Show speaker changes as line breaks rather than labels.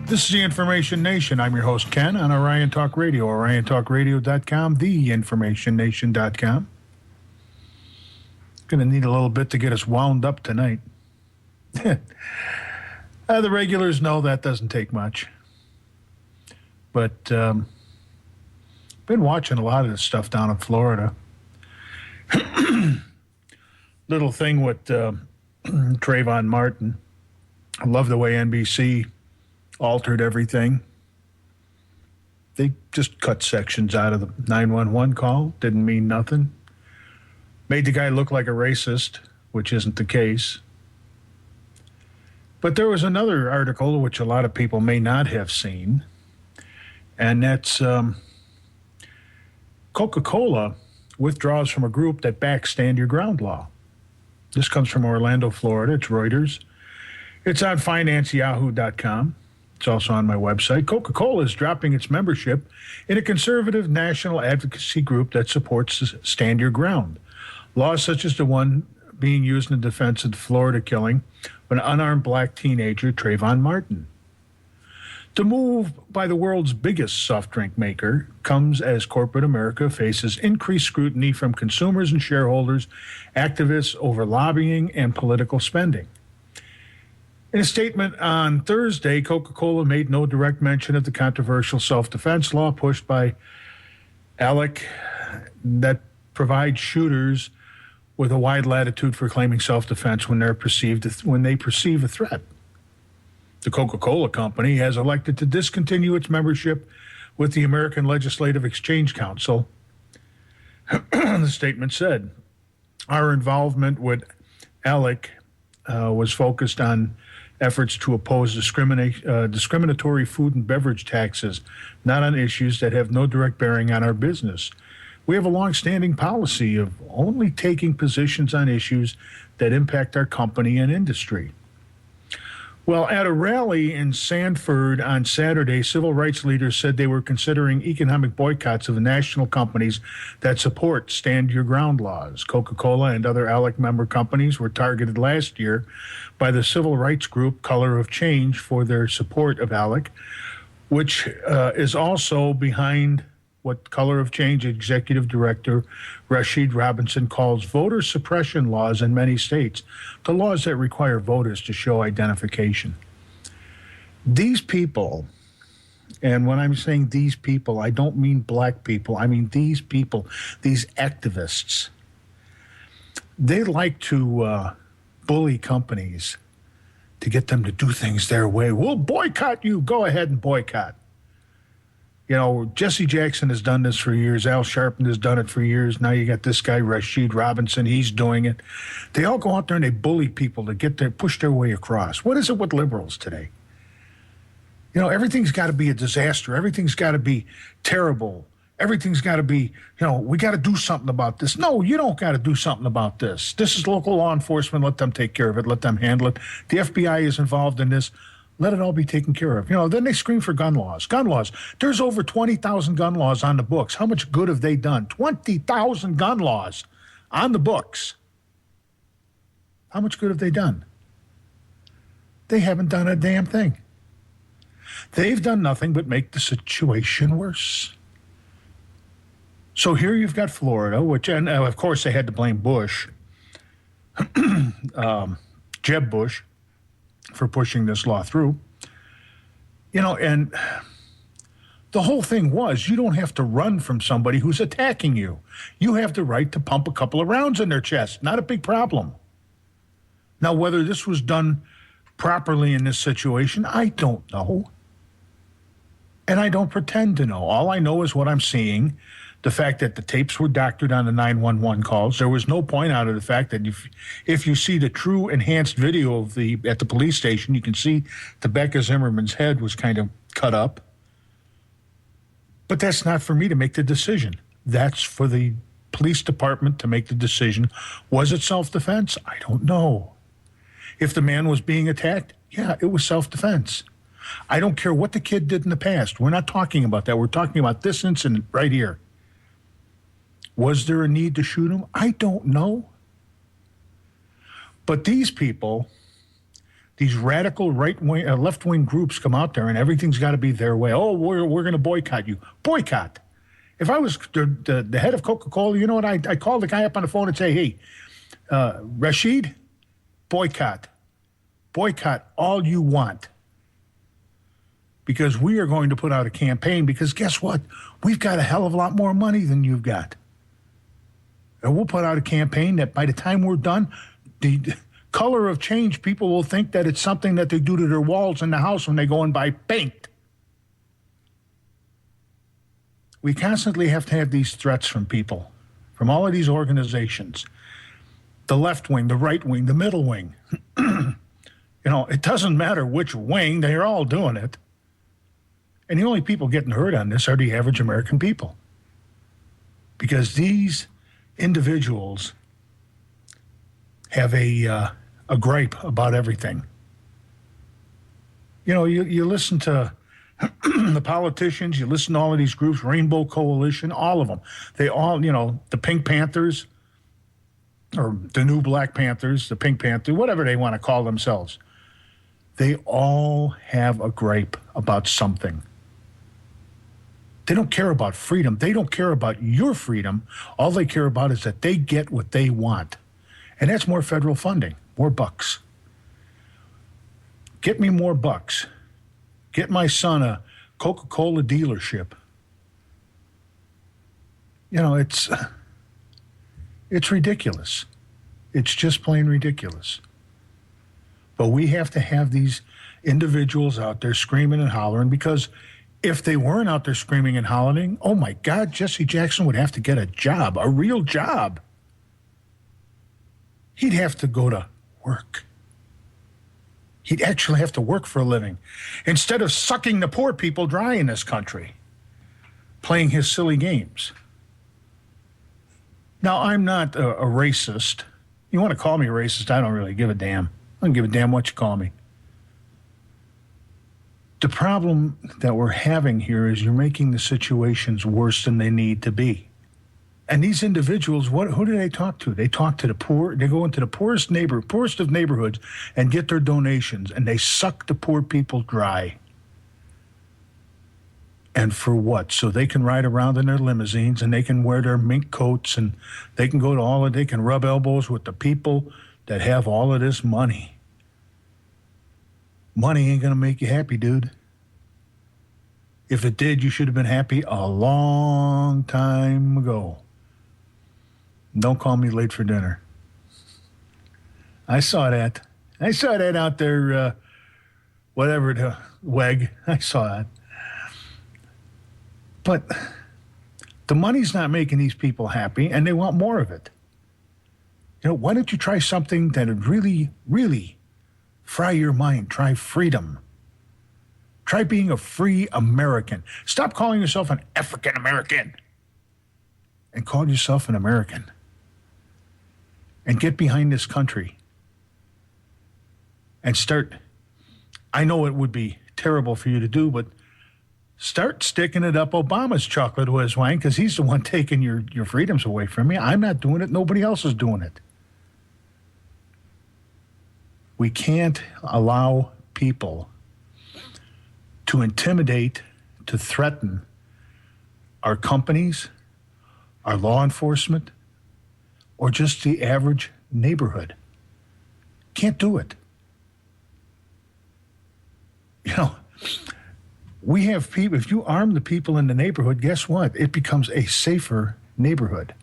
This is the Information Nation. I'm your host, Ken, on Orion Talk Radio, oriontalkradio.com, theinformationnation.com. Going to need a little bit to get us wound up tonight. The regulars know that doesn't take much. But been watching a lot of this stuff down in Florida. Little thing with Trayvon Martin. I love the way NBC altered everything. They just cut sections out of the 911 call. Didn't mean nothing. Made the guy look like a racist, which isn't the case. But there was another article which a lot of people may not have seen, and that's Coca-Cola withdraws from a group that backs Stand Your Ground law. This comes from Orlando, Florida. It's Reuters. It's on FinanceYahoo.com. It's also on my website. Coca-Cola is dropping its membership in a conservative national advocacy group that supports Stand Your Ground. Laws such as the one being used in defense of the Florida killing of an unarmed black teenager, Trayvon Martin. The move by the world's biggest soft drink maker comes as corporate America faces increased scrutiny from consumers and shareholders, activists over lobbying and political spending. In a statement on Thursday, Coca-Cola made no direct mention of the controversial self-defense law pushed by ALEC that provides shooters with a wide latitude for claiming self-defense when they perceive a threat. The Coca-Cola Company has elected to discontinue its membership with the American Legislative Exchange Council. The statement said, our involvement with ALEC was focused on efforts to oppose discriminatory food and beverage taxes, not on issues that have no direct bearing on our business. We have a long-standing policy of only taking positions on issues that impact our company and industry. Well, at a rally in Sanford on Saturday, civil rights leaders said they were considering economic boycotts of national companies that support Stand Your Ground laws. Coca-Cola and other ALEC member companies were targeted last year by the civil rights group Color of Change for their support of ALEC, which is also behind what Color of Change Executive Director Rashid Robinson calls voter suppression laws in many states, the laws that require voters to show identification. These people, and when I'm saying these people, I don't mean black people, I mean these people, these activists, they like to bully companies to get them to do things their way. We'll boycott you. Go ahead and boycott. You know, Jesse Jackson has done this for years. Al Sharpton has done it for years. Now you got this guy, Rashid Robinson. He's doing it. They all go out there and they bully people to push their way across. What is it with liberals today? You know, everything's got to be a disaster. Everything's got to be terrible. Everything's got to be, we got to do something about this. No, you don't got to do something about this. This is local law enforcement. Let them take care of it. Let them handle it. The FBI is involved in this. Let it all be taken care of. Then they scream for gun laws. Gun laws. There's over 20,000 gun laws on the books. How much good have they done? 20,000 gun laws on the books. How much good have they done? They haven't done a damn thing. They've done nothing but make the situation worse. So here you've got Florida, and of course they had to blame Bush, Jeb Bush, for pushing this law through. And the whole thing was you don't have to run from somebody who's attacking you. You have the right to pump a couple of rounds in their chest. Not a big problem. Now, whether this was done properly in this situation, I don't know. And I don't pretend to know. All I know is what I'm seeing. The fact that the tapes were doctored on the 911 calls. There was no point out of the fact that if you see the true enhanced video of at the police station, you can see Rebecca Zimmerman's head was kind of cut up. But that's not for me to make the decision. That's for the police department to make the decision. Was it self-defense? I don't know. If the man was being attacked, yeah, it was self-defense. I don't care what the kid did in the past. We're not talking about that. We're talking about this incident right here. Was there a need to shoot him? I don't know. But these people, these radical right-wing, left-wing groups come out there and everything's got to be their way. Oh, we're going to boycott you. Boycott. If I was the head of Coca-Cola, you know what? I call the guy up on the phone and say, hey, Rashid, boycott. Boycott all you want. Because we are going to put out a campaign because guess what? We've got a hell of a lot more money than you've got. And we'll put out a campaign that by the time we're done, the color of change, people will think that it's something that they do to their walls in the house when they go and buy paint. We constantly have to have these threats from people, from all of these organizations. The left wing, the right wing, the middle wing. It doesn't matter which wing, they're all doing it. And the only people getting hurt on this are the average American people. Because these individuals have a gripe about everything. You listen to the politicians, you listen to all of these groups, Rainbow Coalition, all of them. They all, the Pink Panthers, or the new Black Panthers, the Pink Panther, whatever they want to call themselves. They all have a gripe about something. They don't care about freedom. They don't care about your freedom. All they care about is that they get what they want. And that's more federal funding, more bucks. Get me more bucks. Get my son a Coca-Cola dealership. It's ridiculous. It's just plain ridiculous. But we have to have these individuals out there screaming and hollering because if they weren't out there screaming and hollering, oh my God, Jesse Jackson would have to get a job, a real job. He'd have to go to work. He'd actually have to work for a living instead of sucking the poor people dry in this country, playing his silly games. Now, I'm not a racist. You want to call me a racist, I don't really give a damn. I don't give a damn what you call me. The problem that we're having here is you're making the situations worse than they need to be. And these individuals, who do they talk to? They talk to the poor. They go into the poorest of neighborhoods and get their donations, and they suck the poor people dry. And for what? So they can ride around in their limousines and they can wear their mink coats and they can they can rub elbows with the people that have all of this money. Money ain't going to make you happy, dude. If it did, you should have been happy a long time ago. Don't call me late for dinner. I saw that. Out there, whatever, the WEG. I saw that. But the money's not making these people happy, and they want more of it. Why don't you try something that would really, really fry your mind? Try freedom. Try being a free American. Stop calling yourself an African American and call yourself an American. And get behind this country. And start, I know it would be terrible for you to do, but start sticking it up Obama's chocolate whiz wine because he's the one taking your freedoms away from you. I'm not doing it. Nobody else is doing it. We can't allow people to intimidate, to threaten our companies, our law enforcement, or just the average neighborhood. Can't do it. We have people, if you arm the people in the neighborhood, guess what? It becomes a safer neighborhood.